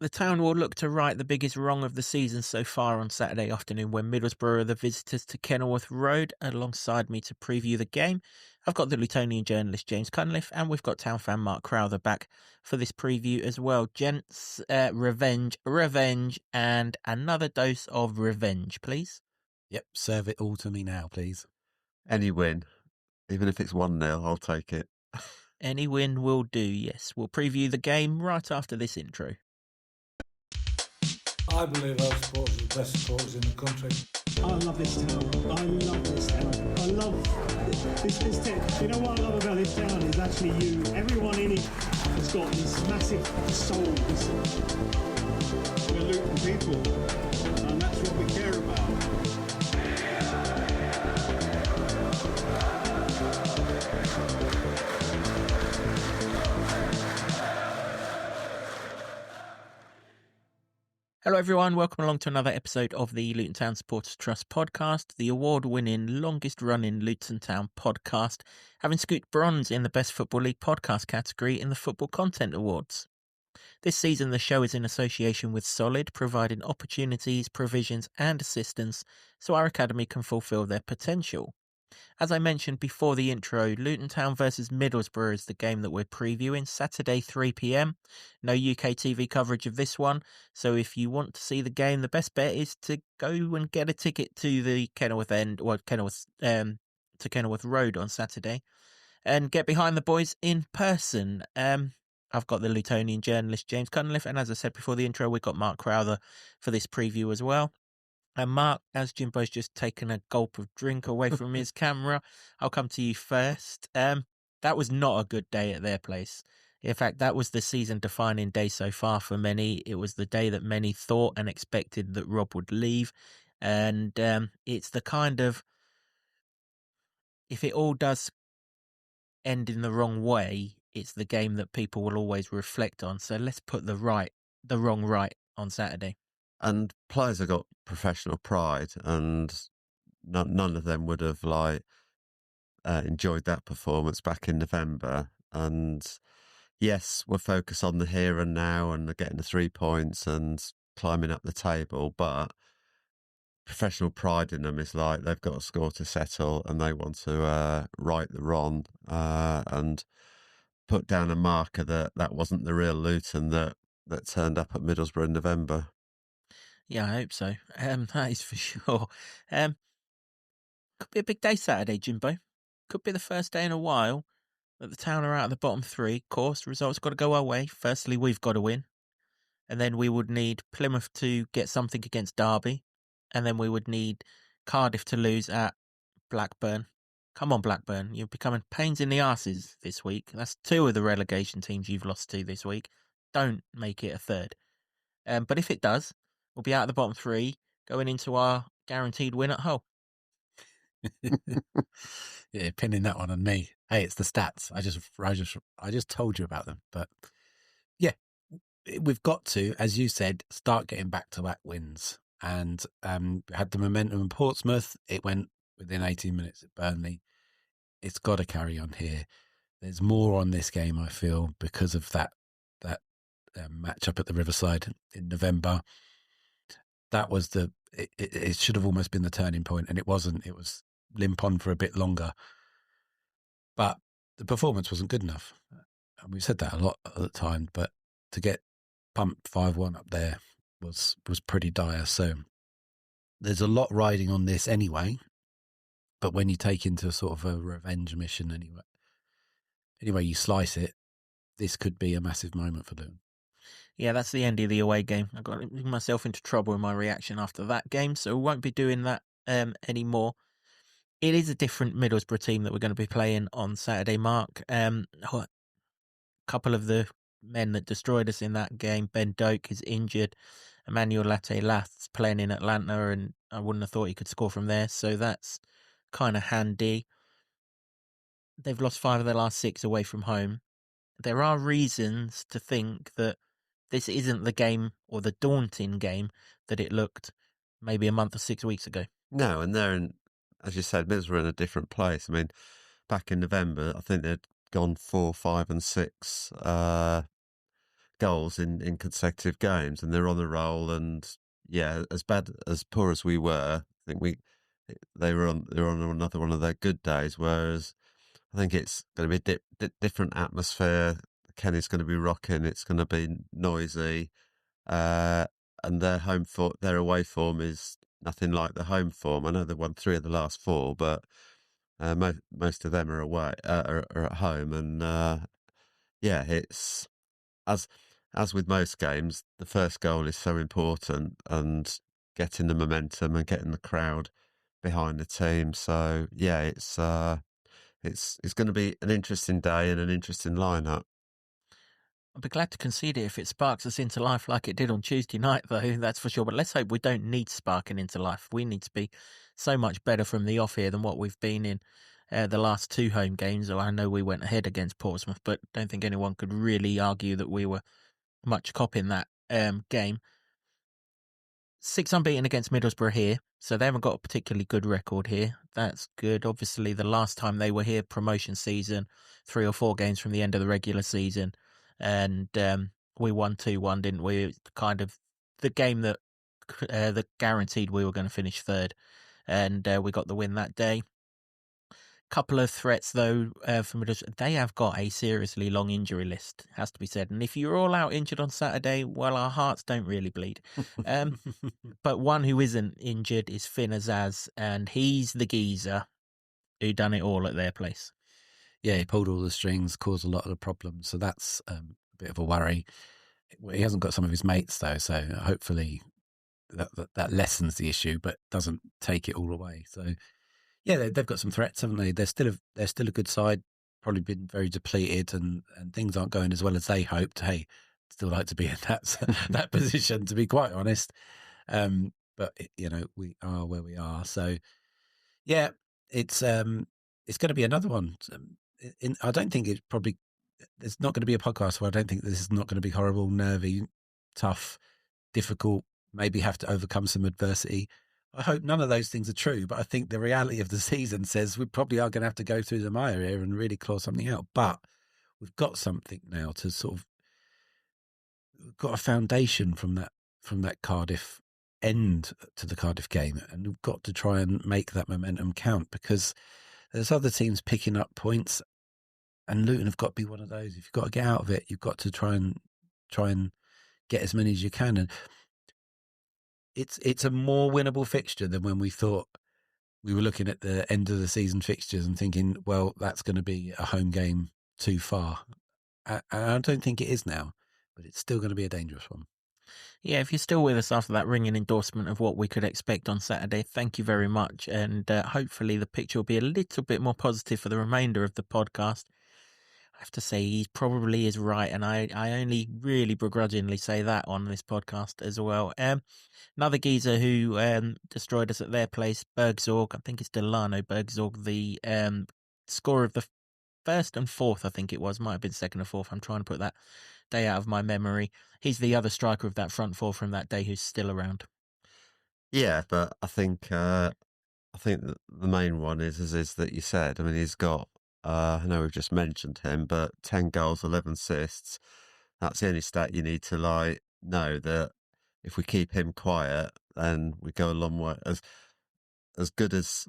The Town will look to right the biggest wrong of the season so far on Saturday afternoon when Middlesbrough are the visitors to Kenilworth Road. Alongside me to preview the game, I've got the Lutonian journalist James Cunliffe, and we've got Town fan Mark Crowther back for this preview as well. Gents, revenge, and another dose of revenge, please. Yep, serve it all to me now, please. Any win, even if it's 1-0, I'll take it. Any win will do, yes. We'll preview the game right after this intro. I believe our supporters are the best supporters in the country. I love this town. I love this town. I love this town. You know what I love about this town is actually you. Everyone in it has got this massive soul. We're Luton people, and that's what we care about. Hello everyone, welcome along to another episode of the Luton Town Supporters Trust podcast, the award-winning, longest-running Luton Town podcast, having scooped bronze in the Best Football League podcast category in the Football Content Awards. This season the show is in association with Solid, providing opportunities, provisions and assistance so our academy can fulfil their potential. As I mentioned before the intro, Luton Town versus Middlesbrough is the game that we're previewing, Saturday 3 p.m. No UK TV coverage of this one, so if you want to see the game, the best bet is to go and get a ticket to the Kenilworth Road on Saturday and get behind the boys in person. I've got the Lutonian journalist James Cunliffe, and as I said before the intro, we've got Mark Crowther for this preview as well. And Mark, as Jimbo's just taken a gulp of drink away from his camera, I'll come to you first. That was not a good day at their place. In fact, that was the season-defining day so far for many. It was the day that many thought and expected that Rob would leave. And it's the kind of, if it all does end in the wrong way, it's the game that people will always reflect on. So let's put the wrong right on Saturday. And players have got professional pride, and none of them would have enjoyed that performance back in November. And yes, we're focused on the here and now and getting the 3 points and climbing up the table, but professional pride in them is like they've got a score to settle and they want to right the wrong and put down a marker that wasn't the real Luton that turned up at Middlesbrough in November. Yeah, I hope so. That is for sure. Could be a big day Saturday, Jimbo. Could be the first day in a while that the Town are out of the bottom three. Of course, the results got to go our way. Firstly, we've got to win. And then we would need Plymouth to get something against Derby. And then we would need Cardiff to lose at Blackburn. Come on, Blackburn. You're becoming pains in the arses this week. That's 2 of the relegation teams you've lost to this week. Don't make it a third. But if it does, we'll be out of the bottom 3 going into our guaranteed win at Hull. Yeah, pinning that one on me. Hey, it's the stats. I just told you about them. But yeah, we've got to, as you said, start getting back-to-back wins. And had the momentum in Portsmouth. It went within 18 minutes at Burnley. It's got to carry on here. There's more on this game, I feel, because of that match up at the Riverside in November. That was it should have almost been the turning point, and it wasn't. It was limp on for a bit longer. But the performance wasn't good enough. And we've said that a lot at the time, but to get pumped 5-1 up there was pretty dire. So there's a lot riding on this anyway. But when you take into sort of a revenge mission anyway you slice it, this could be a massive moment for Luton. Yeah, that's the end of the away game. I got myself into trouble in my reaction after that game, so we won't be doing that anymore. It is a different Middlesbrough team that we're going to be playing on Saturday, Mark. A couple of the men that destroyed us in that game, Ben Doak is injured. Emmanuel Latte-Lath's playing in Atlanta, and I wouldn't have thought he could score from there, so that's kind of handy. They've lost 5 of their last 6 away from home. There are reasons to think that this isn't the game or the daunting game that it looked maybe a month or 6 weeks ago. No, and they're in, as you said, Middlesbrough in a different place. I mean, back in November, I think they'd gone 4, 5 and 6 goals in consecutive games, and they're on a roll. And yeah, as poor as we were, I think they were on another one of their good days. Whereas I think it's going to be a different atmosphere. Kenny's going to be rocking. It's going to be noisy, and their away form is nothing like the home form. I know they won 3 of the last 4, but most of them are away, are at home, and yeah, it's as with most games, the first goal is so important, and getting the momentum and getting the crowd behind the team. So yeah, it's going to be an interesting day and an interesting lineup. I'll be glad to concede it if it sparks us into life like it did on Tuesday night, though, that's for sure. But let's hope we don't need sparking into life. We need to be so much better from the off here than what we've been in the last 2 home games. So I know we went ahead against Portsmouth, but don't think anyone could really argue that we were much copying that game. 6 unbeaten against Middlesbrough here, so they haven't got a particularly good record here. That's good. Obviously, the last time they were here, promotion season, 3 or 4 games from the end of the regular season, and we won 2-1, didn't we? Kind of the game that guaranteed we were going to finish 3rd, and we got the win that day. Couple of threats though from Middlesbrough. They have got a seriously long injury list, has to be said. And if you're all out injured on Saturday, well, our hearts don't really bleed. But one who isn't injured is Finn Azaz, and he's the geezer who done it all at their place. Yeah, he pulled all the strings, caused a lot of the problems. So that's a bit of a worry. He hasn't got some of his mates though, so hopefully that lessens the issue, but doesn't take it all away. So yeah, they've got some threats, haven't they? They're still a good side. Probably been very depleted, and things aren't going as well as they hoped. Hey, still like to be in that position, to be quite honest. But we are where we are. So yeah, it's going to be another one. I don't think there's not going to be a podcast where I don't think this is not going to be horrible, nervy, tough, difficult. Maybe have to overcome some adversity. I hope none of those things are true, but I think the reality of the season says we probably are going to have to go through the mire here and really claw something out. But we've got something now to we've got a foundation from that Cardiff end to the Cardiff game, and we've got to try and make that momentum count, because there's other teams picking up points, and Luton have got to be one of those. If you've got to get out of it, you've got to try and get as many as you can. And it's a more winnable fixture than when we thought we were looking at the end of the season fixtures and thinking, well, that's going to be a home game too far. And I don't think it is now, but it's still going to be a dangerous one. Yeah, if you're still with us after that ringing endorsement of what we could expect on Saturday, thank you very much. And hopefully the picture will be a little bit more positive for the remainder of the podcast. I have to say he probably is right, and I only really begrudgingly say that on this podcast as well. Another geezer who destroyed us at their place, Bergzorg, I think it's Delano Bergzorg, the scorer of the 1st and 4th, I think it was, might have been 2nd or 4th, I'm trying to put that day out of my memory. He's the other striker of that front 4 from that day who's still around. Yeah, but I think that the main one is that you said. I mean, he's got, I know we've just mentioned him, but 10 goals, 11 assists. That's the only stat you need to know that if we keep him quiet, then we go a long way. As good as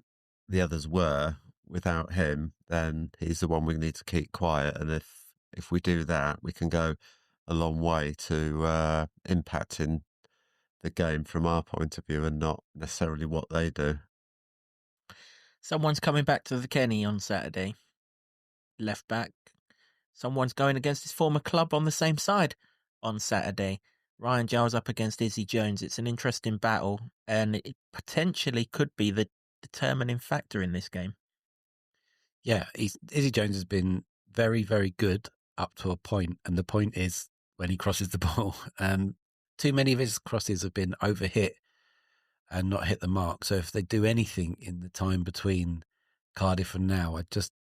the others were, without him, then he's the one we need to keep quiet. And if we do that, we can go a long way to impacting the game from our point of view and not necessarily what they do. Someone's coming back to the Kenny on Saturday. Left back. Someone's going against his former club on the same side on Saturday. Ryan Giles up against Izzy Jones. It's an interesting battle, and it potentially could be the determining factor in this game. Yeah, Izzy Jones has been very, very good up to a point, and the point is when he crosses the ball. And too many of his crosses have been overhit and not hit the mark. So if they do anything in the time between Cardiff and now, I'd just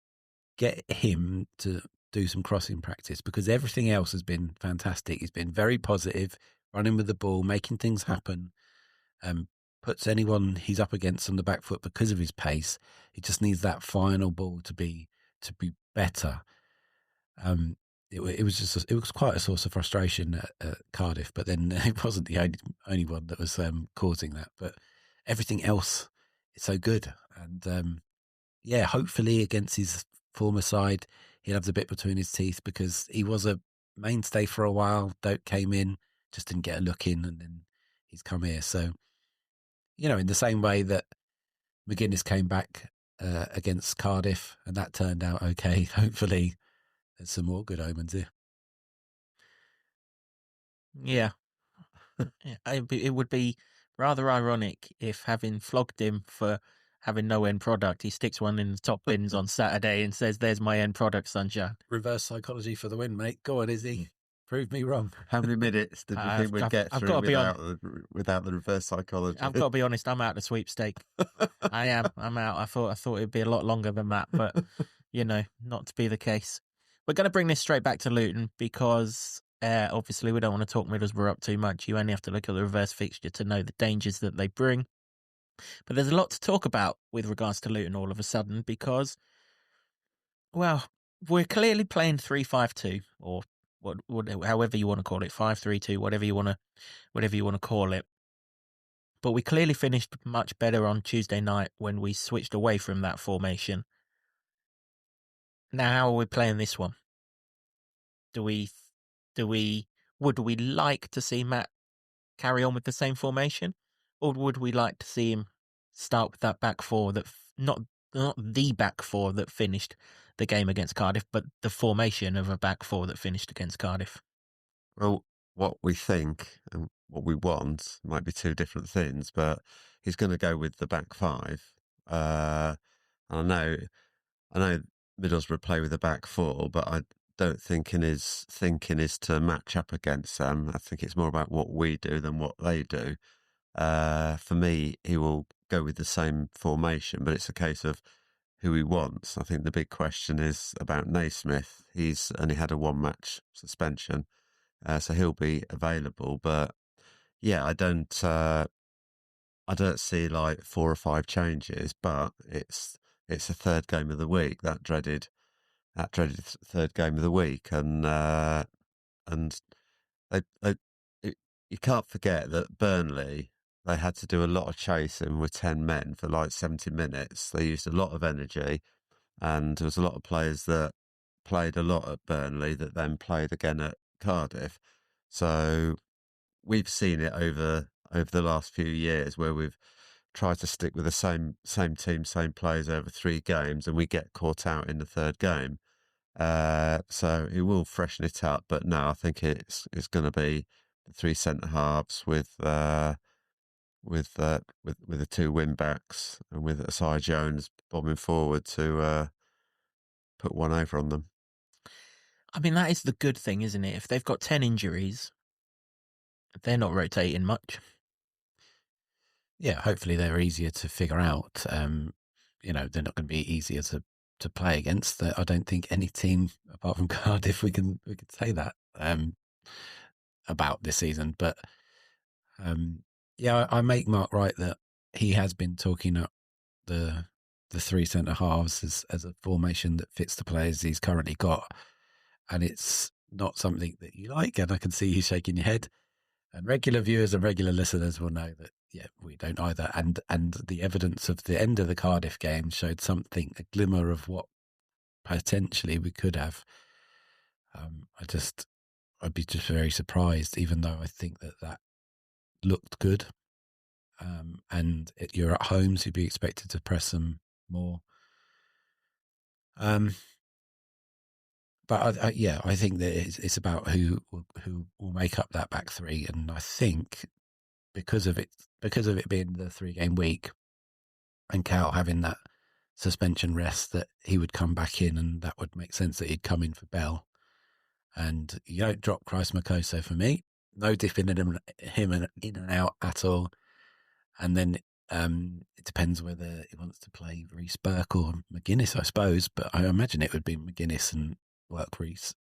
get him to do some crossing practice, because everything else has been fantastic. He's been very positive, running with the ball, making things happen, puts anyone he's up against on the back foot because of his pace. He just needs that final ball to be better. it was quite a source of frustration at Cardiff, but then it wasn't the only one that was causing that. But everything else is so good, and hopefully against his former side, he'll have the bit between his teeth, because he was a mainstay for a while. Doak came in, just didn't get a look in, and then he's come here. So, in the same way that McGuinness came back against Cardiff, and that turned out okay. Hopefully, there's some more good omens here. Yeah. It would be rather ironic if, having flogged him for having no end product, he sticks one in the top bins on Saturday and says, "There's my end product, sunshine." Reverse psychology for the win, mate. Go on, Izzy. Prove me wrong. How many minutes did you think we'd get through without the reverse psychology? I've got to be honest, I'm out the sweepstake. I am. I'm out. I thought it'd be a lot longer than that, but, not to be the case. We're going to bring this straight back to Luton, because obviously we don't want to talk Middlesbrough up too much. You only have to look at the reverse fixture to know the dangers that they bring. But there's a lot to talk about with regards to Luton all of a sudden, because, well, we're clearly playing 3-5-2, or however you want to call it, 5-3-2, whatever you want to call it. But we clearly finished much better on Tuesday night when we switched away from that formation. Now, how are we playing this one? Would we like to see Matt carry on with the same formation, or would we like to see him start with that back four that not the back four that finished the game against Cardiff, but the formation of a back four that finished against Cardiff? Well, what we think and what we want might be two different things, but he's going to go with the back five. I know Middlesbrough play with a back four, but I don't think in his thinking is to match up against them. I think it's more about what we do than what they do. For me, he will go with the same formation, but it's a case of who he wants. I think the big question is about Naismith. He's only had a one-match suspension, so he'll be available. But yeah, I don't see like 4 or 5 changes. But it's a third game of the week, that dreaded third game of the week, and you can't forget that Burnley, they had to do a lot of chasing with 10 men for like 70 minutes. They used a lot of energy, and there was a lot of players that played a lot at Burnley that then played again at Cardiff. So we've seen it over the last few years where we've tried to stick with the same team, same players over 3 games, and we get caught out in the third game. So it will freshen it up, but no, I think it's going to be the 3 centre halves with the 2 wing backs, and with Asai Jones bombing forward to put one over on them. I mean, that is the good thing, isn't it? If they've got 10 injuries, they're not rotating much. Yeah, hopefully they're easier to figure out. They're not going to be easier to play against. I don't think any team apart from Cardiff we could say that about this season. But I make Mark right that he has been talking up the 3 centre halves as a formation that fits the players he's currently got, and it's not something that you like. And I can see you shaking your head. And regular viewers and regular listeners will know that, yeah, we don't either. And the evidence of the end of the Cardiff game showed something, a glimmer of what potentially we could have. I'd be just very surprised, even though I think that looked good. And you're at home, so you'd be expected to press them more. But I think that it's about who will make up that back 3, and I think because of it being the 3-game week, and Cal having that suspension rest, that he would come back in, and that would make sense that he'd come in for Bell. And you don't drop Christ Makoso for me. No dipping him in and out at all. And then it depends whether he wants to play Reece Burke or McGuinness, I suppose. But I imagine it would be McGuinness and work Reece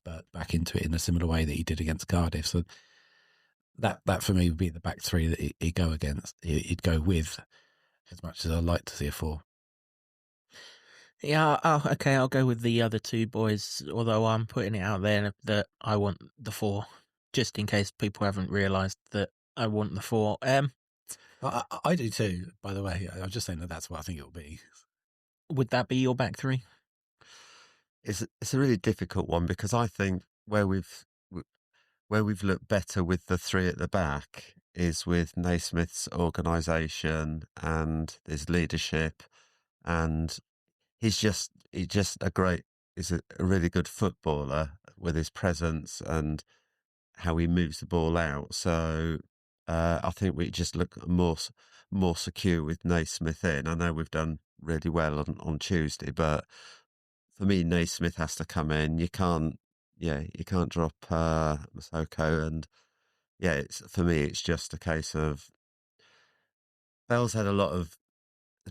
Burke back into it in a similar way that he did against Cardiff. So that for me would be the back 3 that he'd go against. He'd go with, as much as I'd like to see a 4. Yeah, okay, I'll go with the other two boys, although I'm putting it out there that I want the 4, just in case people haven't realised that I want the 4. I do too, by the way. I was just saying that's what I think it will be. Would that be your back 3? It's a really difficult one because I think where we've looked better with the 3 at the back is with Naismith's organisation and his leadership, and he's just he's a really good footballer with his presence and how he moves the ball out. So I think we just look more secure with Naismith in. I know we've done really well on Tuesday, but for me, Naismith has to come in. You can't drop Masoko, and for me, it's just a case of Bell's has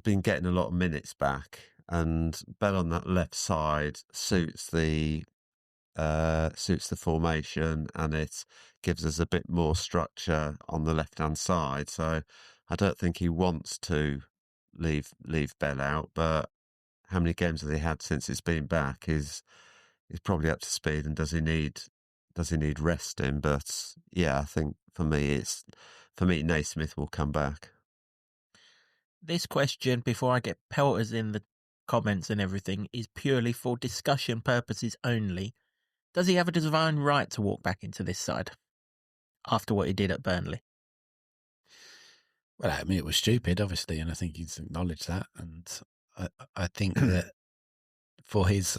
been getting a lot of minutes back, and Bell on that left side suits the formation, and it gives us a bit more structure on the left hand side. So I don't think he wants to leave Bell out, but how many games have they had since it's been back? Is probably up to speed, and does he need resting? But yeah, I think for me Naismith will come back. This question, before I get pelters in the comments and everything, is purely for discussion purposes only. Does he have a divine right to walk back into this side after what he did at Burnley? Well, I mean, it was stupid, obviously, and I think he's acknowledged that. And I think that for his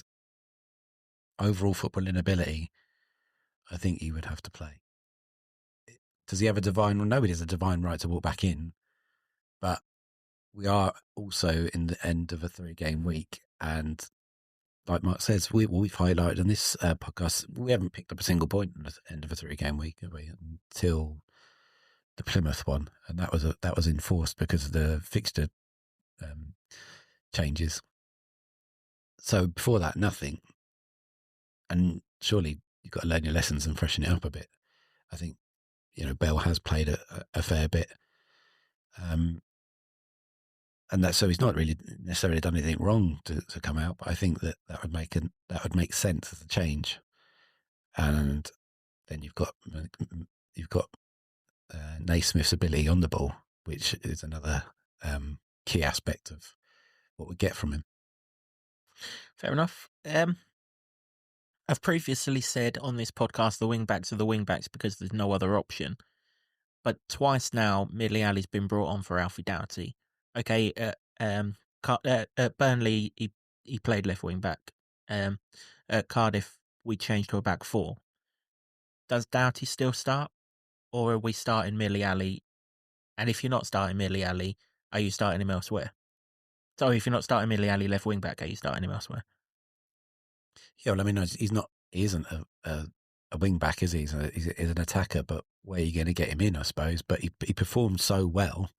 overall footballing ability, I think he would have to play. Does he have a divine? Well, nobody has a divine right to walk back in, but we are also in the end of a 3-game week, and like Mark says, we've highlighted on this podcast, we haven't picked up a single point at the end of a 3-game week, have we? Until the Plymouth one, and that was enforced because of the fixture changes. So before that, nothing. And surely you've got to learn your lessons and freshen it up a bit. I think Bell has played a fair bit, and that so he's not really necessarily done anything wrong to come out. But I think that would make sense as a change. And then you've got Naismith's ability on the ball, which is another key aspect of what we get from him. Fair enough. I've previously said on this podcast the wing-backs are the wing-backs because there's no other option. But twice now, Miliali's been brought on for Alfie Doughty. Okay, at Burnley, he played left wing-back. At Cardiff, we changed to a back 4. Does Doughty still start? Or are we starting Miliali? And if you're not starting Miliali, are you starting him elsewhere? So if you're not starting Miliali left wing-back, are you starting him elsewhere? Yeah, well, I mean, he isn't a wing back, is he? He's an attacker, but where are you going to get him in, I suppose? But he performed so well,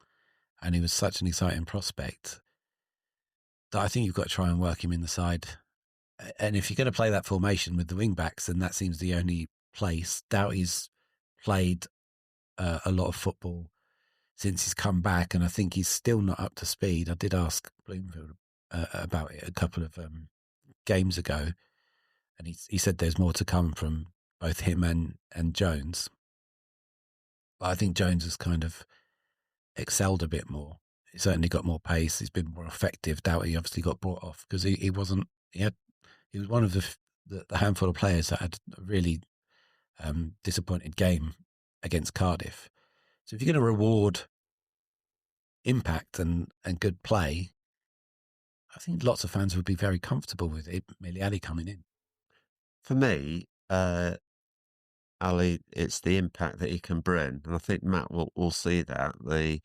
and he was such an exciting prospect that I think you've got to try and work him in the side. And if you're going to play that formation with the wing backs, then that seems the only place. Doughty's played a lot of football since he's come back, and I think he's still not up to speed. I did ask Bloomfield about it a couple of games ago, and he said there's more to come from both him and Jones. But I think Jones has kind of excelled a bit more. He's certainly got more pace. He's been more effective. Doughty obviously got brought off because he was one of the handful of players that had a really disappointed game against Cardiff. So if you're going to reward impact and good play, I think lots of fans would be very comfortable with it, Miliali coming in. For me, Ali, it's the impact that he can bring, and I think Matt will see that the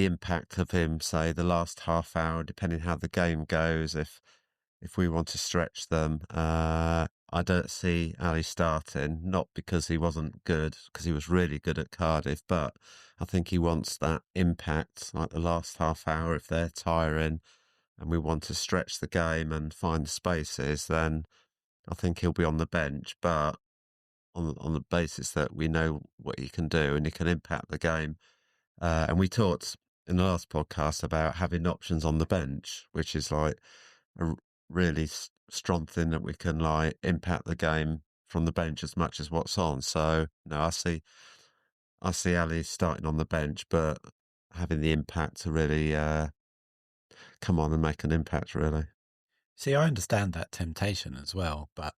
impact of him, say the last half hour, depending how the game goes. If we want to stretch them, I don't see Ali starting, not because he wasn't good, because he was really good at Cardiff, but I think he wants that impact, like the last half hour. If they're tiring and we want to stretch the game and find the spaces, then I think he'll be on the bench, but on the basis that we know what he can do and he can impact the game. And we talked in the last podcast about having options on the bench, which is like a really strong thing that we can like impact the game from the bench as much as what's on. So no, I see Ali starting on the bench, but having the impact to really come on and make an impact, really. See, I understand that temptation as well, but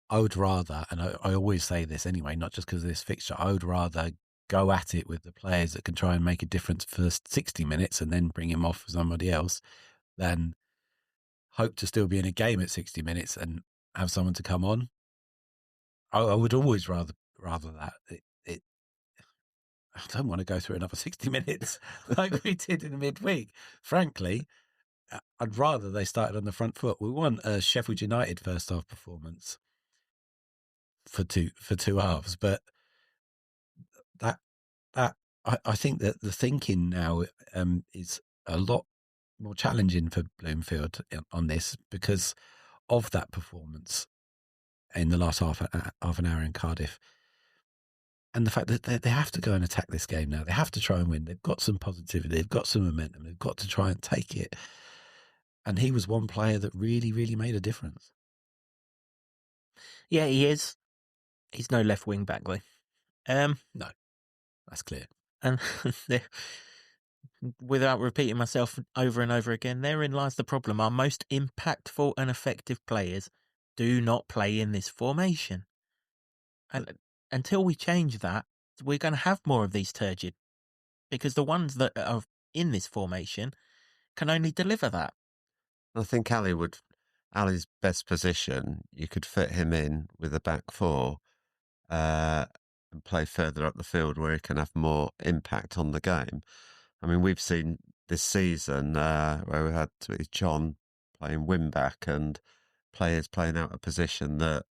I would rather, and I always say this anyway, not just because of this fixture, I would rather go at it with the players that can try and make a difference for 60 minutes and then bring him off for somebody else than hope to still be in a game at 60 minutes and have someone to come on. I would always rather that. I don't want to go through another 60 minutes like we did in the midweek. Frankly, I'd rather they started on the front foot. We want a Sheffield United first half performance for two halves, but I think that the thinking now is a lot more challenging for Bloomfield on this because of that performance in the last half an hour in Cardiff. And the fact that they have to go and attack this game now. They have to try and win. They've got some positivity. They've got some momentum. They've got to try and take it. And he was one player that really, really made a difference. Yeah, he is. He's no left wing back though. No, that's clear. And without repeating myself over and over again, therein lies the problem. Our most impactful and effective players do not play in this formation. And until we change that, we're going to have more of these turgid. Because the ones that are in this formation can only deliver that. I think Ali's best position, you could fit him in with a back four and play further up the field where he can have more impact on the game. I mean, we've seen this season where we had John playing wing back and players playing out of position that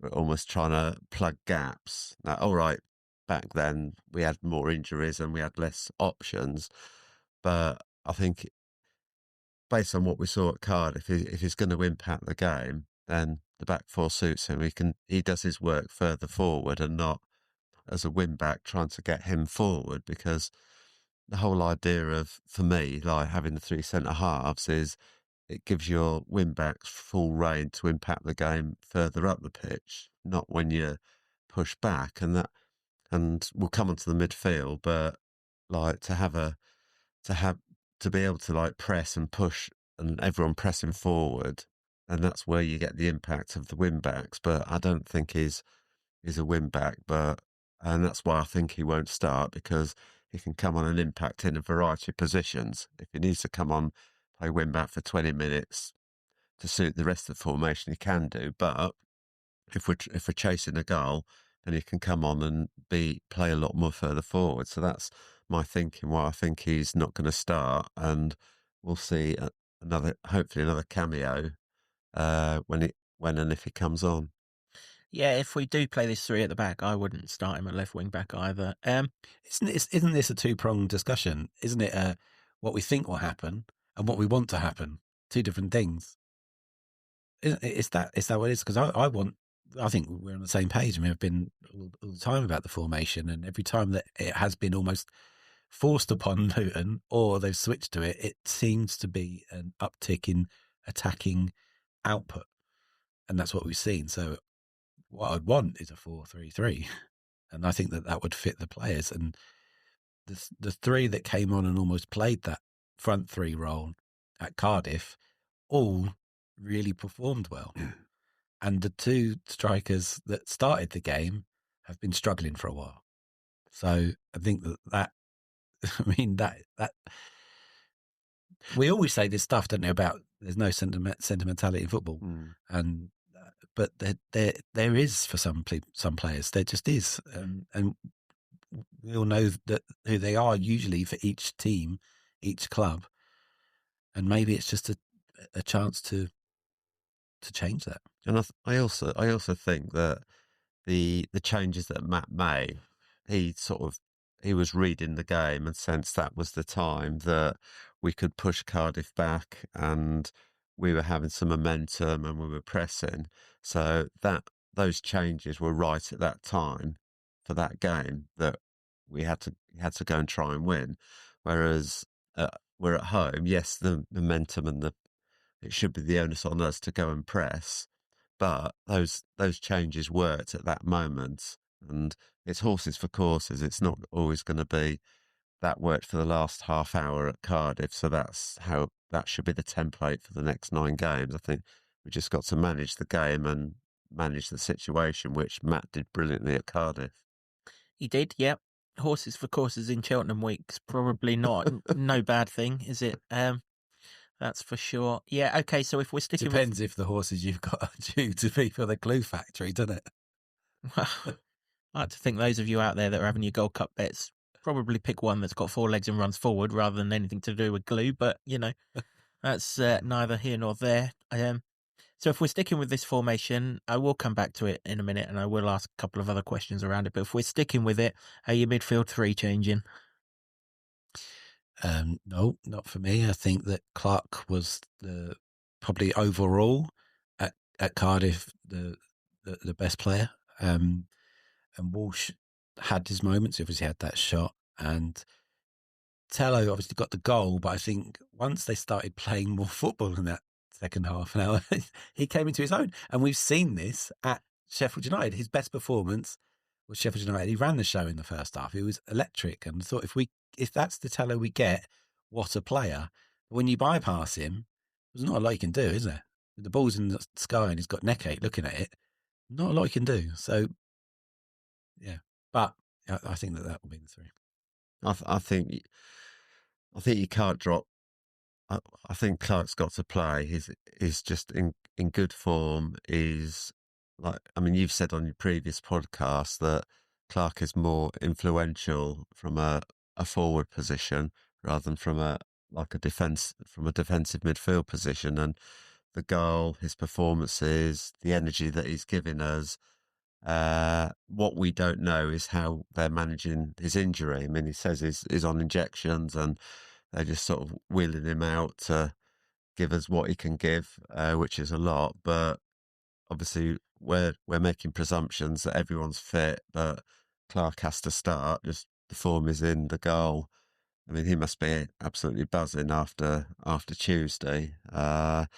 were almost trying to plug gaps. Now, all right, back then we had more injuries and we had less options, but I think based on what we saw at Cardiff, if he's going to impact the game, then the back four suits him. He does his work further forward and not as a wing back trying to get him forward, because the whole idea of, for me, like having the three centre halves is it gives your wing backs full rein to impact the game further up the pitch, not when you push back. And we'll come onto the midfield, but like to be able to like press and push and everyone pressing forward, and that's where you get the impact of the wing backs. But I don't think he's a wing back, and that's why I think he won't start, because he can come on and impact in a variety of positions. If he needs to come on, play wing back for 20 minutes to suit the rest of the formation, he can do. But if we're chasing a goal, then he can come on and play a lot more further forward. So that's my thinking why I think he's not going to start, and we'll see hopefully another cameo when and if he comes on. Yeah, if we do play this three at the back, I wouldn't start him at left wing back either. Isn't this a two-pronged discussion? Isn't it what we think will happen and what we want to happen? Two different things. Is that what it is? Because I think we're on the same page. I mean, I've been all the time about the formation, and every time that it has been almost forced upon Luton or they've switched to it, it seems to be an uptick in attacking output. And that's what we've seen. So what I'd want is a 4-3-3. And I think that would fit the players. And the three that came on and almost played that front three role at Cardiff all really performed well. And the two strikers that started the game have been struggling for a while. So I think that we always say this stuff, don't know, about there's no sentimentality in football, but there is for some players. There just is, and we all know that who they are usually for each team, each club, and maybe it's just a chance to change that. And I also think that the changes that Matt made, he was reading the game and sensed that was the time that we could push Cardiff back, and we were having some momentum and we were pressing. So those changes were right at that time for that game, that we had to go and try and win. Whereas we're at home. Yes, the momentum and it should be the onus on us to go and press, but those changes worked at that moment, and it's horses for courses. It's not always going to be that worked for the last half hour at Cardiff, so that's how that should be the template for the next 9 games. I think we just got to manage the game and manage the situation, which Matt did brilliantly at Cardiff. He did, yep. Horses for courses in Cheltenham week's probably not no bad thing, is it? That's for sure. Yeah, okay, so if we're sticking Depends if the horses you've got are due to be for the glue factory, doesn't it? Well, I like to think those of you out there that are having your Gold Cup bets probably pick one that's got 4 legs and runs forward rather than anything to do with glue, but, that's neither here nor there. So if we're sticking with this formation, I will come back to it in a minute and I will ask a couple of other questions around it, but if we're sticking with it, are your midfield 3 changing? No, not for me. I think that Clark was probably overall at Cardiff the best player. And Walsh had his moments. He obviously had that shot, and Tello obviously got the goal. But I think once they started playing more football in that second half an hour, he came into his own. And we've seen this at Sheffield United. His best performance was Sheffield United. He ran the show in the first half. He was electric, and I thought if that's the Tello we get, what a player. But when you bypass him, there's not a lot you can do, is there? The ball's in the sky and he's got neck ache looking at it. Not a lot you can do. So, yeah. But I think that will be the 3. I think you can't drop. I think Clark's got to play. He's just in good form. He's you've said on your previous podcast that Clark is more influential from a forward position rather than from a defensive midfield position. And the goal, his performances, the energy that he's giving us. What we don't know is how they're managing his injury. I mean, he says he's on injections and they're just sort of wheeling him out to give us what he can give, which is a lot. But obviously, we're making presumptions that everyone's fit, but Clark has to start. Just the form is in, the goal. I mean, he must be absolutely buzzing after Tuesday. I'm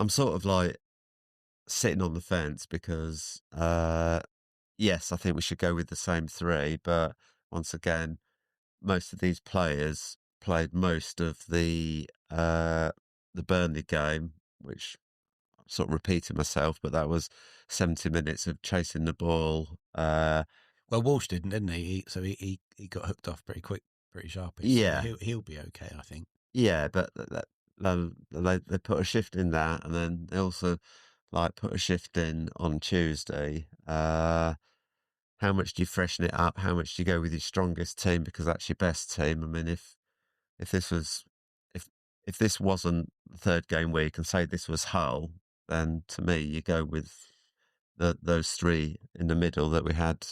sort of like sitting on the fence because, yes, I think we should go with the same 3. But once again, most of these players played most of the Burnley game, which I'm sort of repeating myself, but that was 70 minutes of chasing the ball. Well, Walsh didn't he? So he got hooked off pretty quick, pretty sharpish. Yeah. So he'll be okay, I think. Yeah, but they put a shift in that, and then they also put a shift in on Tuesday. How much do you freshen it up? How much do you go with your strongest team because that's your best team? I mean, if this wasn't the 3rd game week and say this was Hull, then to me you go with those 3 in the middle that we had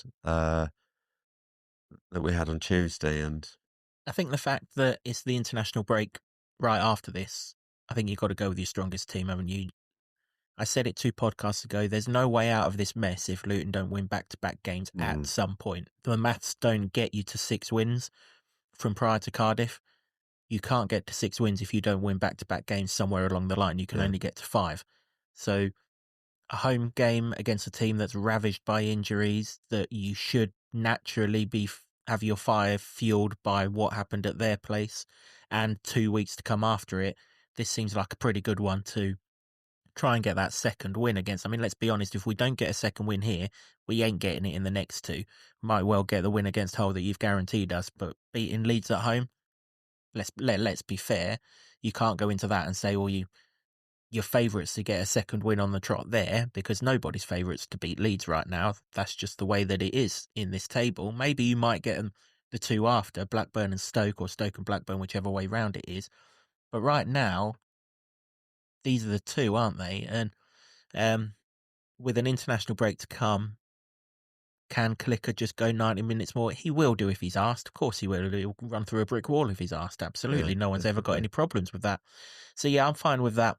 on Tuesday. And I think the fact that it's the international break right after this, I think you've got to go with your strongest team, haven't you? I said it 2 podcasts ago, there's no way out of this mess if Luton don't win back-to-back games at some point. The maths don't get you to 6 wins from prior to Cardiff. You can't get to 6 wins if you don't win back-to-back games somewhere along the line. You can only get to 5. So a home game against a team that's ravaged by injuries that you should naturally have your fire fueled by what happened at their place and 2 weeks to come after it. This seems like a pretty good one to try and get that second win against. I mean, let's be honest, if we don't get a second win here, we ain't getting it in the next 2. Might well get the win against Hull that you've guaranteed us, but beating Leeds at home, let's be fair, you can't go into that and say, well, your favourites to get a second win on the trot there, because nobody's favourites to beat Leeds right now. That's just the way that it is in this table. Maybe you might get them the 2 after, Blackburn and Stoke, or Stoke and Blackburn, whichever way round it is. But right now, these are the 2, aren't they? And with an international break to come, can Clicker just go 90 minutes more? He will do if he's asked. Of course he will. He'll run through a brick wall if he's asked. Absolutely. No one's ever got any problems with that. So yeah, I'm fine with that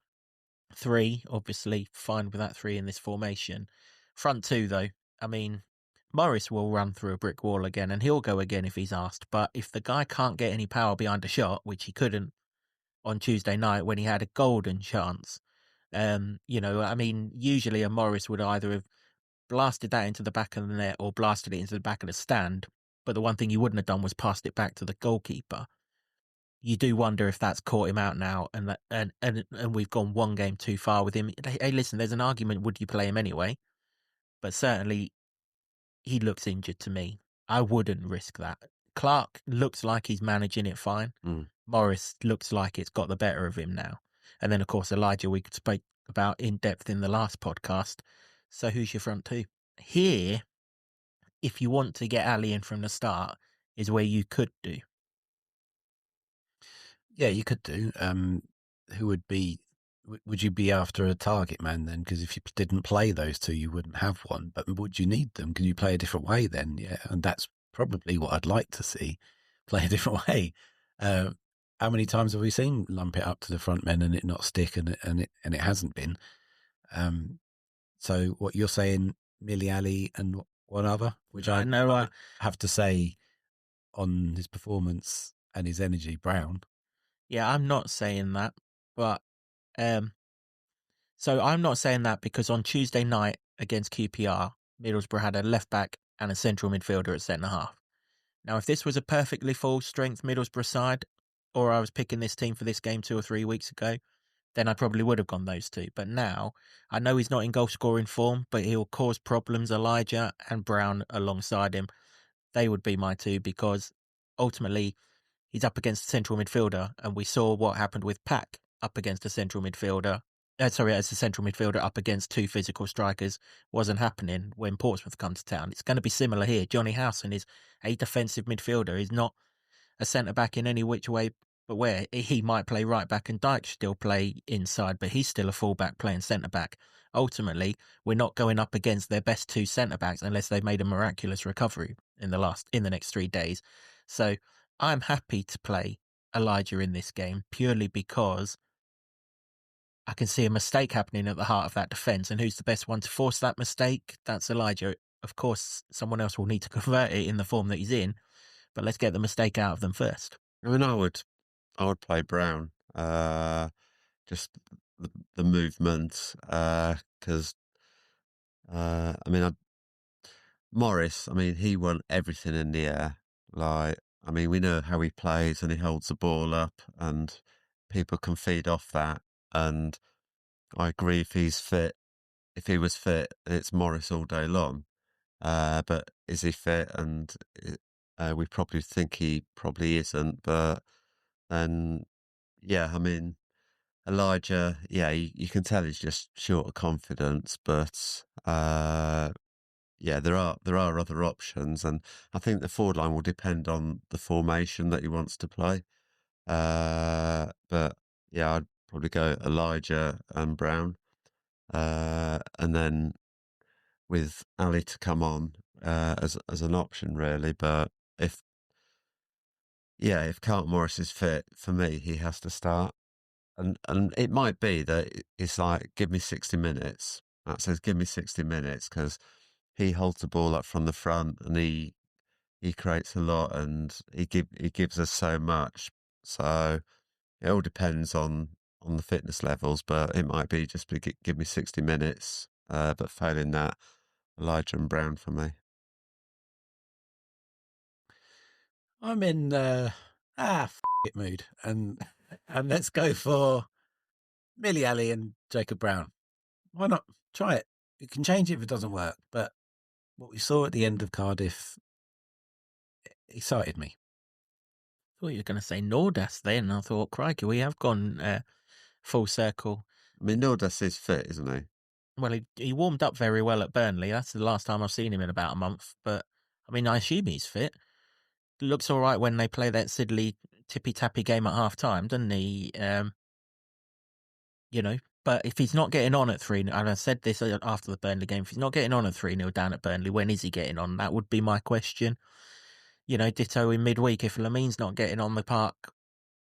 3. Obviously fine with that 3 in this formation. Front 2 though. I mean, Morris will run through a brick wall again, and he'll go again if he's asked. But if the guy can't get any power behind a shot, which he couldn't on Tuesday night when he had a golden chance, usually a Morris would either have blasted that into the back of the net or blasted it into the back of the stand. But the one thing he wouldn't have done was passed it back to the goalkeeper. You do wonder if that's caught him out now, and we've gone one game too far with him. Hey, listen, there's an argument: would you play him anyway? But certainly, he looks injured to me. I wouldn't risk that. Clark looks like he's managing it fine. Morris looks like it's got the better of him now. And then, of course, Elijah, we spoke about in depth in the last podcast. So who's your front two? Here, if you want to get Ali in from the start, is where you could do. Yeah, you could do. Who would you be after a target man then? Because if you didn't play those two, you wouldn't have one. But would you need them? Can you play a different way then? Yeah, and that's probably what I'd like to see. Play a different way. How many times have we seen lump it up to the front men and it not stick, and it hasn't been? So what you're saying, Millie Ali and one other, which I know I have to say on his performance and his energy, Brown. Yeah, I'm not saying that, but so I'm not saying that because on Tuesday night against QPR, Middlesbrough had a left back and a central midfielder at centre half. Now, if this was a perfectly full strength Middlesbrough side, or I was picking this team for this game 2 or 3 weeks ago, then I probably would have gone those two. But now, I know he's not in goal scoring form, but he'll cause problems. Elijah and Brown alongside him, they would be my two, because ultimately he's up against a central midfielder, and we saw what happened with Pack up against a central midfielder. As a central midfielder up against two physical strikers wasn't happening when Portsmouth come to town. It's going to be similar here. Johnny Howson is a defensive midfielder. He's not a centre-back in any which way but where. He might play right-back and Dyke still play inside, but he's still a full-back playing centre-back. Ultimately, we're not going up against their best two centre-backs unless they've made a miraculous recovery in the next 3 days. So I'm happy to play Elijah in this game purely because I can see a mistake happening at the heart of that defence, and who's the best one to force that mistake? That's Elijah. Of course, someone else will need to convert it in the form that he's in, but let's get the mistake out of them first. I mean, I would play Brown, just the movement, because Morris, he won everything in the air. We know how he plays, and he holds the ball up, and people can feed off that. And I agree, if he was fit, it's Morris all day long. But is he fit? And we probably think he probably isn't. But then, yeah, Elijah, yeah, you can tell he's just short of confidence. But yeah, there are other options, and I think the forward line will depend on the formation that he wants to play. But yeah, I'd probably go Elijah and Brown, and then with Ali to come on as an option, really. But if Carlton Morris is fit, for me, he has to start. And it might be that it's like, give me 60 minutes. That says, give me 60 minutes, because he holds the ball up from the front, and he creates a lot, and he gives us so much. So it all depends on the fitness levels, but it might be just give me 60 minutes. But failing that, Elijah and Brown for me. I'm in it mood, and let's go for Millie Ali and Jacob Brown. Why not? Try it. You can change it if it doesn't work, but what we saw at the end of Cardiff excited me. I thought you were going to say Nordas then. I thought, crikey, we have gone full circle. Nordas is fit, isn't he? Well, he warmed up very well at Burnley. That's the last time I've seen him in about a month. But, I assume he's fit. Looks all right when they play that Sidley tippy-tappy game at half-time, doesn't he? But if he's not getting on at 3-0, and I said this after the Burnley game, if he's not getting on at 3-0 down at Burnley, when is he getting on? That would be my question. Ditto in midweek. If Lamin's not getting on the park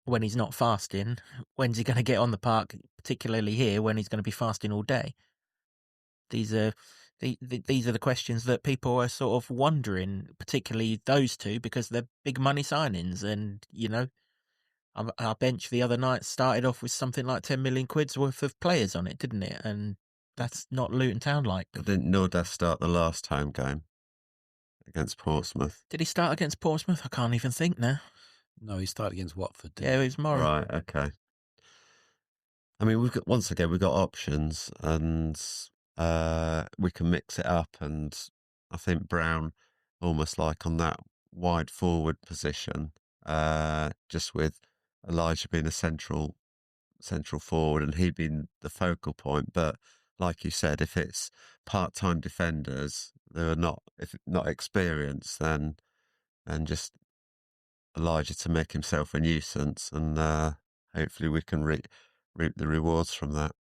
when he's not fasting, when's he going to get on the park, particularly here, when he's going to be fasting all day? These are These are the questions that people are sort of wondering, particularly those two, because they're big money signings. And, our bench the other night started off with something like 10 million quid's worth of players on it, didn't it? And that's not Luton Town like. Didn't Nordas start the last home game against Portsmouth? Did he start against Portsmouth? I can't even think now. No, he started against Watford. Yeah, it was Morrow. Right, okay. I mean, we've got options, and we can mix it up. And I think Brown, almost like on that wide forward position, just with Elijah being a central forward and he being the focal point. But like you said, if it's part-time defenders that are if not experienced, then just Elijah to make himself a nuisance, and hopefully we can reap the rewards from that.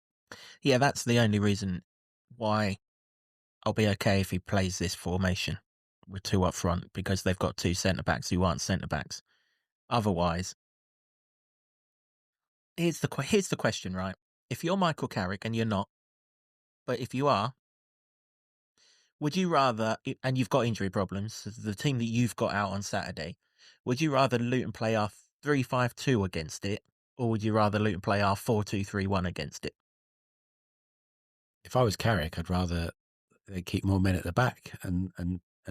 Yeah, that's the only reason why I'll be okay if he plays this formation with two up front, because they've got two centre-backs who aren't centre-backs. Otherwise, here's the question, right? If you're Michael Carrick, and you're not, but if you are, would you rather, and you've got injury problems, the team that you've got out on Saturday, would you rather Luton play our 3-5-2 against it, or would you rather Luton play our 4-2-3-1 against it? If I was Carrick, I'd rather they keep more men at the back and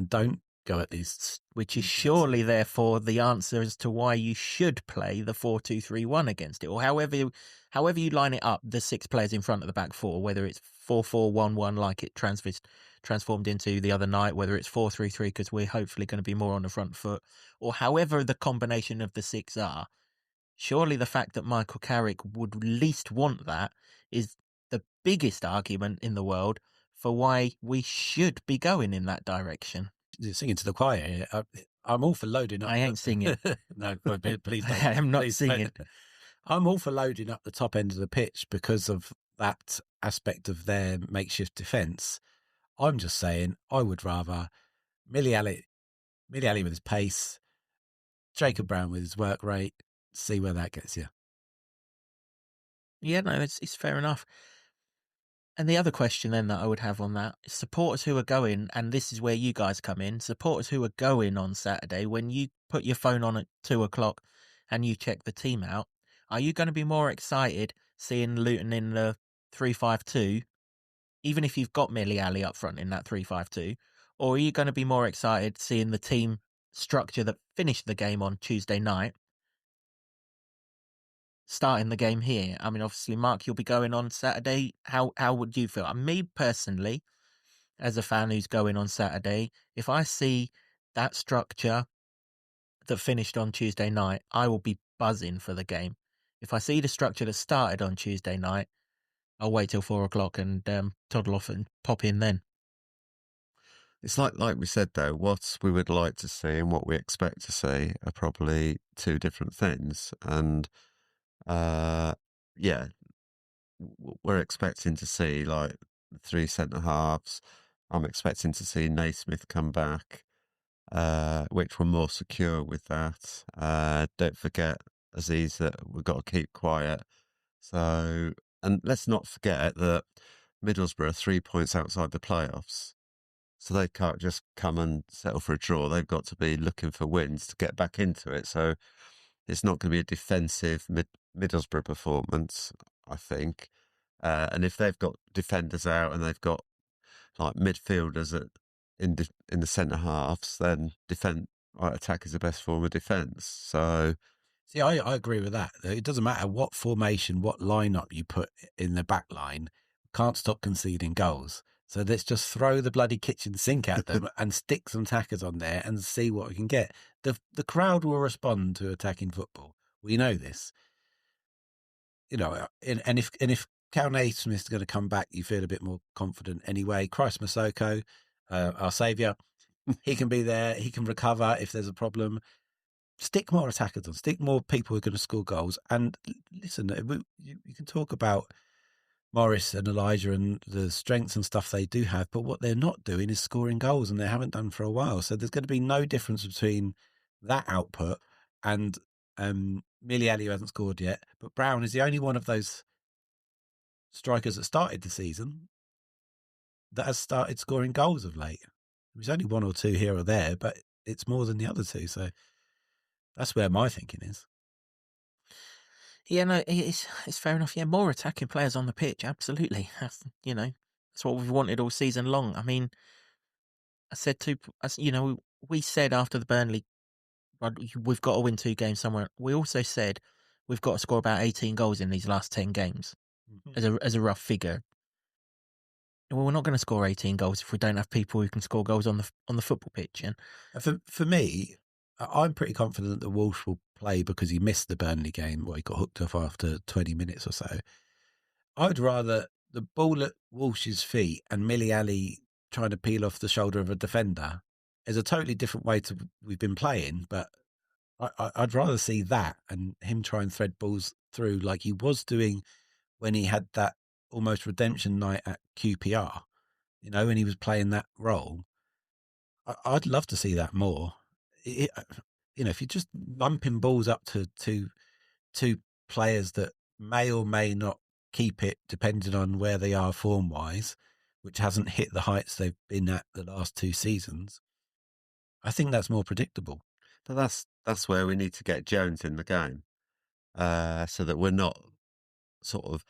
don't go at these. Which is surely, therefore, the answer as to why you should play the 4-2-3-1 against it, or however you line it up, the 6 players in front of the back four, whether it's 4-4-1-1 like it transformed into the other night, whether it's 4-3-3 because we're hopefully going to be more on the front foot, or however the combination of the 6 are. Surely the fact that Michael Carrick would least want that is the biggest argument in the world for why we should be going in that direction. You're singing to the choir here. I'm all for loading up. I ain't singing. No, please don't. I am not Please singing. don't. I'm all for loading up the top end of the pitch because of that aspect of their makeshift defence. I'm just saying I would rather Miliali with his pace, Jacob Brown with his work rate, see where that gets you. Yeah, no, it's fair enough. And the other question then that I would have on that is supporters who are going, and this is where you guys come in, supporters who are going on Saturday, when you put your phone on at 2:00 and you check the team out, are you going to be more excited seeing Luton in the 3-5-2, even if you've got Miliali up front in that 3-5-2, or are you going to be more excited seeing the team structure that finished the game on Tuesday night starting the game here? I mean, obviously, Mark, you'll be going on Saturday. How would you feel? Me personally, as a fan who's going on Saturday, if I see that structure that finished on Tuesday night, I will be buzzing for the game. If I see the structure that started on Tuesday night, I'll wait till 4:00 and toddle off and pop in then. It's like we said, though, what we would like to see and what we expect to see are probably two different things. And yeah, we're expecting to see like 3 centre halves. I'm expecting to see Naismith come back, which we're more secure with that. Don't forget, Aziz, that we've got to keep quiet. So, and let's not forget that Middlesbrough are 3 points outside the playoffs. So they can't just come and settle for a draw. They've got to be looking for wins to get back into it. So it's not going to be a defensive Middlesbrough performance, I think. And if they've got defenders out and they've got like midfielders in the centre halves, then attack is the best form of defence. So, see, I agree with that. It doesn't matter what formation, what lineup you put in the back line, can't stop conceding goals. So let's just throw the bloody kitchen sink at them and stick some tackers on there and see what we can get. The crowd will respond to attacking football. We know this. You know, and if Cal Naismith's going to come back, you feel a bit more confident anyway. Christ Masoko, our saviour, he can be there. He can recover if there's a problem. Stick more attackers on. Stick more people who are going to score goals. And listen, you can talk about Morris and Elijah and the strengths and stuff they do have, but what they're not doing is scoring goals, and they haven't done for a while. So there's going to be no difference between that output and Miliali, who hasn't scored yet. But Brown is the only one of those strikers that started the season that has started scoring goals of late. There's only one or two here or there, but it's more than the other two. So that's where my thinking is. Yeah, no, it's fair enough. Yeah, more attacking players on the pitch, absolutely. That's what we've wanted all season long. I mean, we said after the Burnley, well, we've got to win 2 games somewhere. We also said we've got to score about 18 goals in these last 10 games as a rough figure. Well, we're not going to score 18 goals if we don't have people who can score goals on the football pitch. And for me, I'm pretty confident that Walsh will play because he missed the Burnley game where he got hooked off after 20 minutes or so. I'd rather the ball at Walsh's feet and Millie Ali trying to peel off the shoulder of a defender is a totally different way to we've been playing, but I'd rather see that and him try and thread balls through like he was doing when he had that almost redemption night at QPR, when he was playing that role. I'd love to see that more. If you're just lumping balls up to two players that may or may not keep it depending on where they are form-wise, which hasn't hit the heights they've been at the last 2 seasons, I think that's more predictable. But that's where we need to get Jones in the game, so that we're not sort of...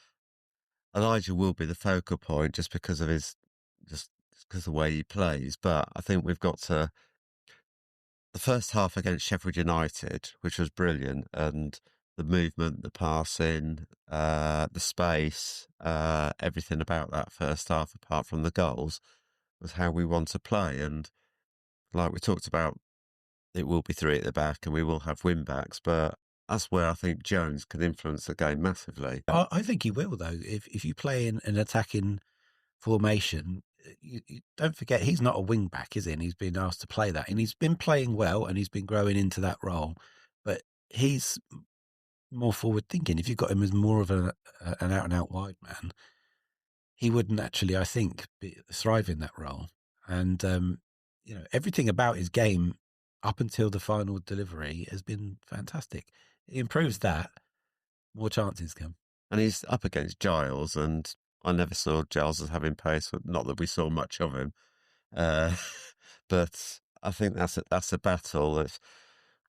Elijah will be the focal point just because of the way he plays. But I think we've got to... The first half against Sheffield United, which was brilliant, and the movement, the passing, the space, everything about that first half, apart from the goals, was how we want to play. And like we talked about, it will be 3 at the back and we will have win-backs, but that's where I think Jones can influence the game massively. I think he will, though. If you play in an attacking formation, you don't forget he's not a wing-back, is he? And he's been asked to play that. And he's been playing well and he's been growing into that role. But he's more forward-thinking. If you've got him as more of an out-and-out wide man, he would naturally, I think, thrive in that role. And, everything about his game up until the final delivery has been fantastic. He improves that, more chances come. And he's up against Giles, and I never saw Giles as having pace, not that we saw much of him. But I think that's a battle.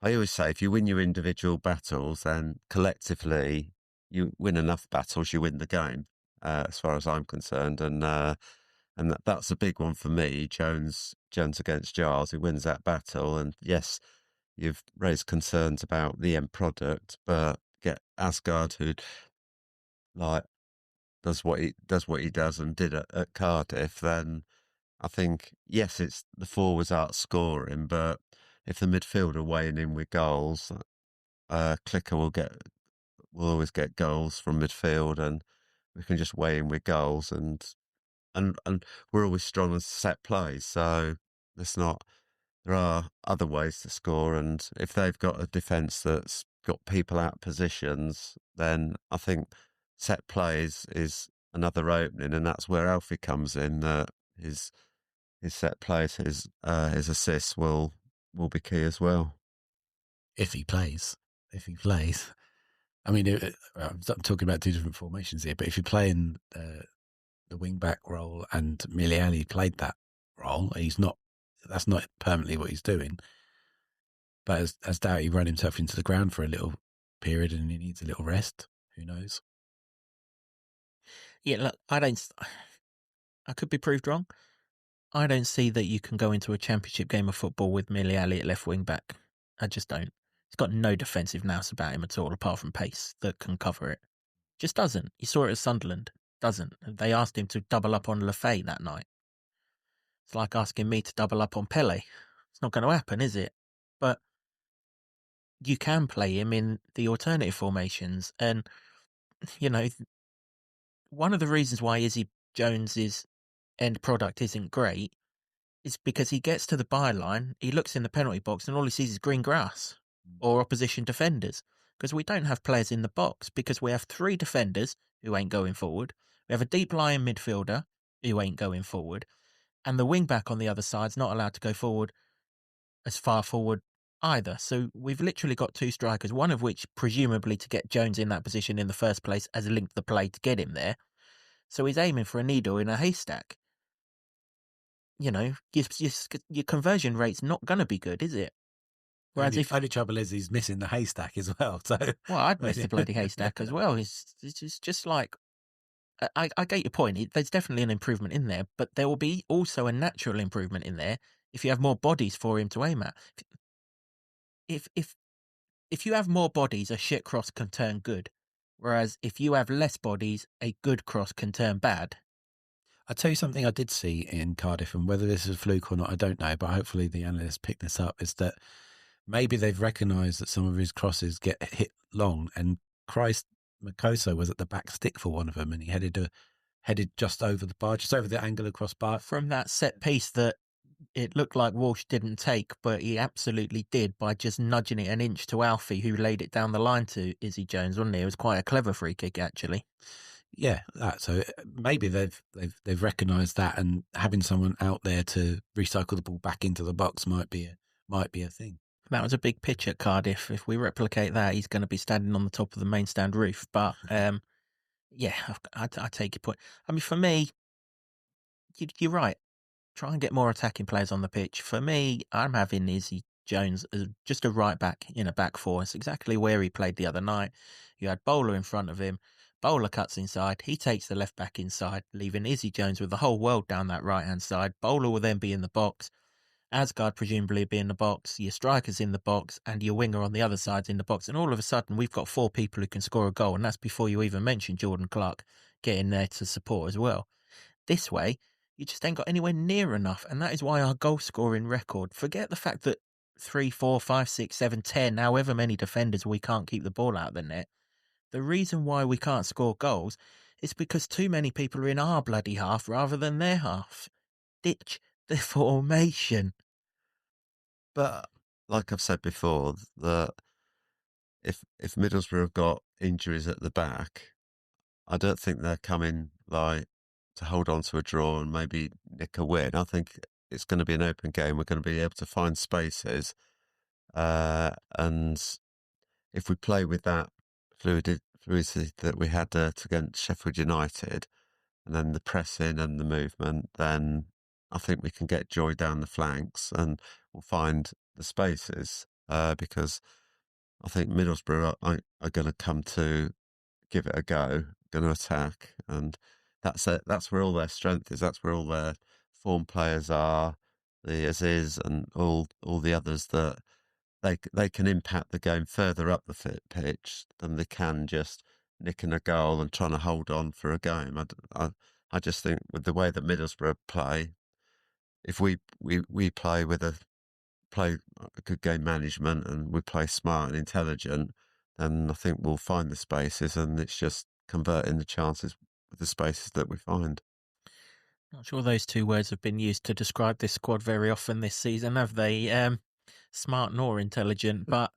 I always say, if you win your individual battles, then collectively you win enough battles, you win the game, as far as I'm concerned. And that's a big one for me. Jones against Giles, he wins that battle. And yes, you've raised concerns about the end product, but get Asgard, who does what he does and did at Cardiff, then I think, yes, it's the forwards outscoring, but if the midfield are weighing in with goals, Clicker will always get goals from midfield, and we can just weigh in with goals, and we're always strong as set plays, so there are other ways to score, and if they've got a defence that's got people out of positions, then I think set plays is another opening, and that's where Alfie comes in. That his set plays, his assists will be key as well. If he plays. I mean, I'm talking about 2 different formations here, but if you're playing the wing-back role and Miliani played that role, that's not permanently what he's doing. But as Doughty run himself into the ground for a little period and he needs a little rest, who knows? Yeah, look, I could be proved wrong. I don't see that you can go into a championship game of football with Millie Ali at left wing back. I just don't. He's got no defensive nous about him at all, apart from pace that can cover it. Just doesn't. You saw it at Sunderland. Doesn't. They asked him to double up on Lefay that night. It's like asking me to double up on Pele. It's not going to happen, is it? But you can play him in the alternative formations. And, one of the reasons why Izzy Jones's end product isn't great is because he gets to the byline, he looks in the penalty box, and all he sees is green grass or opposition defenders. Because we don't have players in the box, because we have 3 defenders who ain't going forward. We have a deep lying midfielder who ain't going forward. And the wing-back on the other side's not allowed to go forward as far forward either. So we've literally got 2 strikers, one of which, presumably to get Jones in that position in the first place, has linked the play to get him there. So he's aiming for a needle in a haystack. your conversion rate's not going to be good, is it? Whereas only trouble is he's missing the haystack as well. So I'd miss the bloody haystack as well. It's just like, I get your point. There's definitely an improvement in there, but there will be also a natural improvement in there if you have more bodies for him to aim at. If you have more bodies, a shit cross can turn good, whereas if you have less bodies, a good cross can turn bad. I'll tell you something I did see in Cardiff, and whether this is a fluke or not, I don't know, but hopefully the analysts pick this up, is that maybe they've recognised that some of his crosses get hit long, and Christ Makoso was at the back stick for one of them, and he headed just over the bar, just over the angle across bar. From that set piece that it looked like Walsh didn't take, but he absolutely did by just nudging it an inch to Alfie, who laid it down the line to Izzy Jones, wasn't he? It was quite a clever free kick, actually. Yeah, so maybe they've recognised that, and having someone out there to recycle the ball back into the box might be a thing. That was a big pitch at Cardiff. If we replicate that, he's going to be standing on the top of the main stand roof. But yeah, I take your point. I mean, for me, you're right. Try and get more attacking players on the pitch. For me, I'm having Izzy Jones as just a right back in a back four. It's exactly where he played the other night. You had Bowler in front of him. Bowler cuts inside. He takes the left back inside, leaving Izzy Jones with the whole world down that right-hand side. Bowler will then be in the box. Asgard presumably be in the box. Your striker's in the box, and your winger on the other side's in the box. And all of a sudden, we've got 4 people who can score a goal, and that's before you even mention Jordan Clark getting there to support as well. This way, you just ain't got anywhere near enough, and that is why our goal-scoring record, forget the fact that 3, 4, 5, 6, 7, 10, however many defenders we can't keep the ball out of the net, the reason why we can't score goals is because too many people are in our bloody half rather than their half. Ditch the formation. But like I've said before, that if Middlesbrough have got injuries at the back, I don't think they're coming like to hold on to a draw and maybe nick a win. I think it's going to be an open game. We're going to be able to find spaces, and if we play with that fluidity that we had against Sheffield United, and then the pressing and the movement, then I think we can get joy down the flanks and we'll find the spaces, because I think Middlesbrough are going to come to give it a go, going to attack, and that's it. That's where all their strength is. That's where all their form players are, the Aziz and all the others, that they can impact the game further up the pitch than they can just nicking a goal and trying to hold on for a game. I just think with the way that Middlesbrough play, if we play with a good game management and we play smart and intelligent, then I think we'll find the spaces, and it's just converting the chances with the spaces that we find. Not sure those 2 words have been used to describe this squad very often this season, have they? Smart nor intelligent, but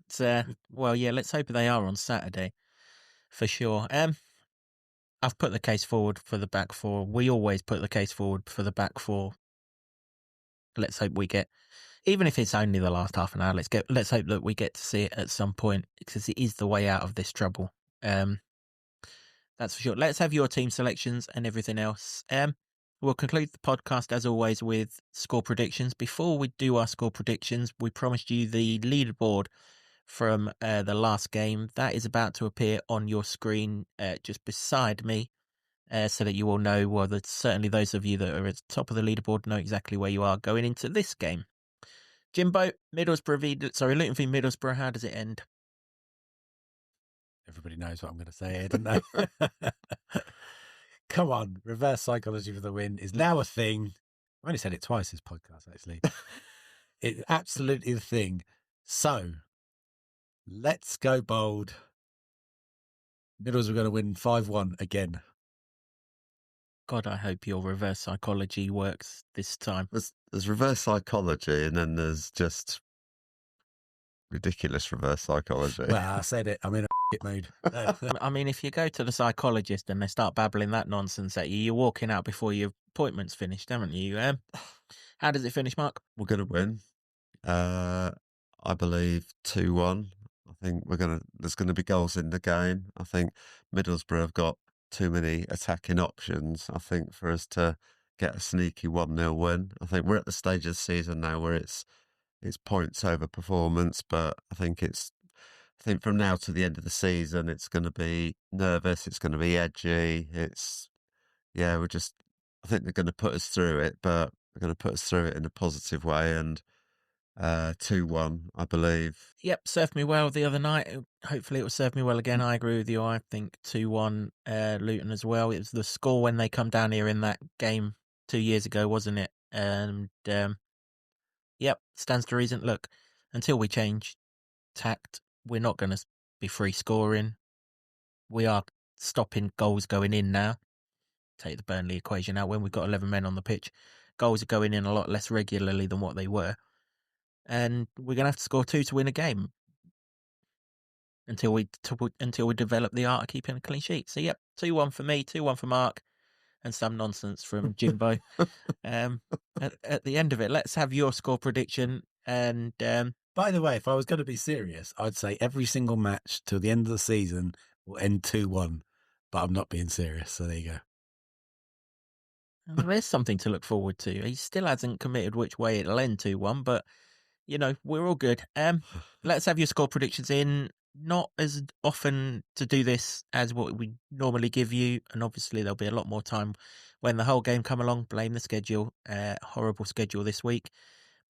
well, yeah, let's hope they are on Saturday for sure. I've put the case forward for the back four. We always put the case forward for the back four. Let's hope we get, even if it's only the last half an hour, let's hope that we get to see it at some point, because it is the way out of this trouble. That's for sure. Let's have your team selections and everything else. We'll conclude the podcast, as always, with score predictions. Before we do our score predictions, we promised you the leaderboard from the last game. That is about to appear on your screen just beside me, so that you all know, well, that certainly those of you that are at the top of the leaderboard know exactly where you are going into this game. Jimbo, Luton v Middlesbrough, how does it end? Everybody knows what I'm going to say here, don't they? Come on, reverse psychology for the win is now a thing. I've only said it twice this podcast, actually. It's absolutely the thing. So, let's go bold. Middlesbrough are going to win 5-1 again. God, I hope your reverse psychology works this time. There's reverse psychology, and then there's just ridiculous reverse psychology. Well, I said it. I'm in a mood. I mean, if you go to the psychologist and they start babbling that nonsense at you, you're walking out before your appointment's finished, haven't you? How does it finish, Mark? We're going to win. I believe 2-1. I think there's going to be goals in the game. I think Middlesbrough have got too many attacking options, I think, for us to get a sneaky 1-0 win. I think we're at the stage of the season now where it's points over performance, but I think from now to the end of the season, it's going to be nervous. It's going to be edgy. I think they're going to put us through it, but they're going to put us through it in a positive way. And 2-1, I believe. Yep, served me well the other night. Hopefully it will serve me well again. I agree with you. I think 2-1 Luton as well. It was the score when they come down here in that game 2 years ago, wasn't it? And yep, stands to reason. Look, until we change tact, we're not going to be free scoring. We are stopping goals going in now. Take the Burnley equation out. When we've got 11 men on the pitch, goals are going in a lot less regularly than what they were. And we're going to have to score 2 to win a game until we develop the art of keeping a clean sheet. So, yep, 2-1 for me, 2-1 for Mark, and some nonsense from Jimbo. At the end of it, let's have your score prediction. And by the way, if I was going to be serious, I'd say every single match till the end of the season will end 2-1. But I'm not being serious, so there you go. There's something to look forward to. He still hasn't committed which way it'll end 2-1, but we're all good. Let's have your score predictions in. Not as often to do this as what we normally give you, and obviously there'll be a lot more time when the whole game come along. Blame the schedule, horrible schedule this week.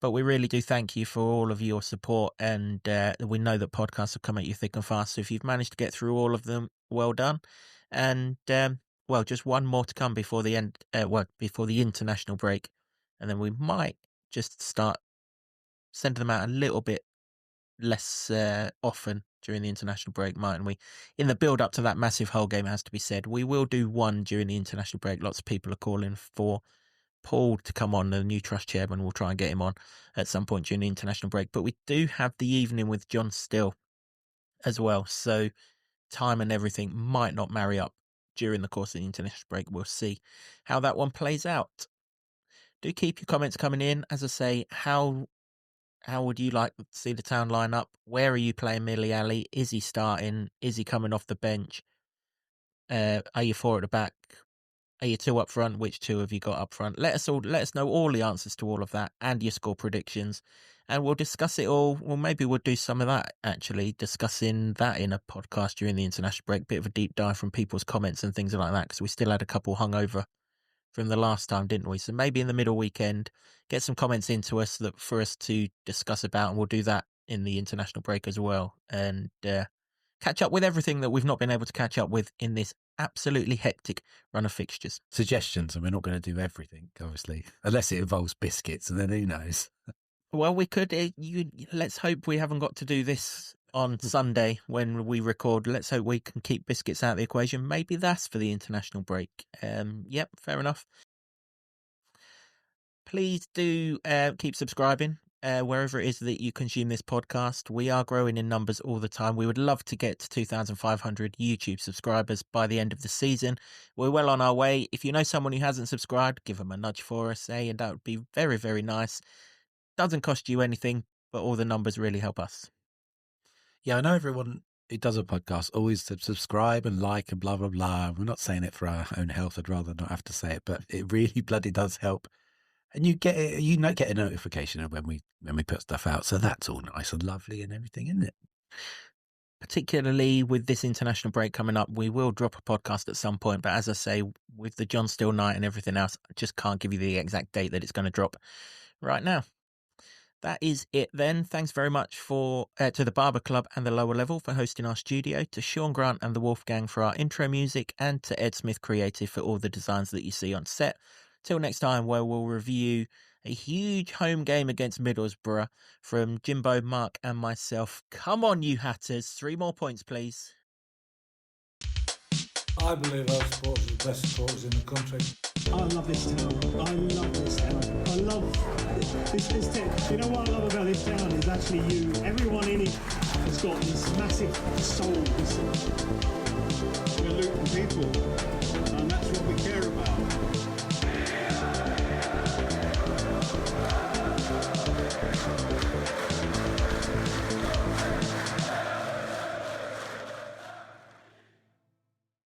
But we really do thank you for all of your support, and we know that podcasts have come at you thick and fast. So if you've managed to get through all of them, well done. And just one more to come before the end. Before the international break, and then we might just start sending them out a little bit less often during the international break, mightn't we? In the build up to that massive whole game, it has to be said, we will do one during the international break. Lots of people are calling for Paul to come on, the new trust chairman. We'll try and get him on at some point during the international break. But we do have the evening with John Still as well, so time and everything might not marry up during the course of the international break. We'll see how that one plays out. Do keep your comments coming in. As I say, how would you like to see the Town line up? Where are you playing Millie Ali? Is he starting? Is he coming off the bench? Are you 4 at the back? Are you 2 up front? Which 2 have you got up front? Let us know all the answers to all of that and your score predictions, and we'll discuss it all. Well, maybe we'll do some of that, actually, discussing that in a podcast during the international break. Bit of a deep dive from people's comments and things like that, because we still had a couple hungover from the last time, didn't we? So maybe in the middle weekend, get some comments into us for us to discuss about, and we'll do that in the international break as well, and catch up with everything that we've not been able to catch up with in this absolutely hectic run of fixtures. Suggestions, and we're not going to do everything, obviously, unless it involves biscuits, and then who knows? Well, we could. Let's hope we haven't got to do this on Sunday when we record. Let's hope we can keep biscuits out of the equation. Maybe that's for the international break. Yep, fair enough. Please do keep subscribing wherever it is that you consume this podcast. We are growing in numbers all the time. We would love to get to 2,500 YouTube subscribers by the end of the season. We're well on our way. If you know someone who hasn't subscribed, give them a nudge for us, and that would be very, very nice. Doesn't cost you anything, but all the numbers really help us. Yeah, I know everyone who does a podcast always subscribe and like and blah, blah, blah. We're not saying it for our own health. I'd rather not have to say it, but it really bloody does help. And you get a notification of when we put stuff out. So that's all nice and lovely and everything, isn't it? Particularly with this international break coming up, we will drop a podcast at some point. But as I say, with the John Still night and everything else, I just can't give you the exact date that it's going to drop right now. That is it then. Thanks very much to the Barber Club and the Lower Level for hosting our studio, to Sean Grant and the Wolfgang for our intro music, and to Ed Smith Creative for all the designs that you see on set. Till next time, where we'll review a huge home game against Middlesbrough from Jimbo, Mark and myself. Come on, you Hatters. 3 more points, please. I believe our supporters are the best supporters in the country. I love this town. I love this town. I love this town. You know what I love about this town is actually you. Everyone in it has got this massive soul. We're Luton people.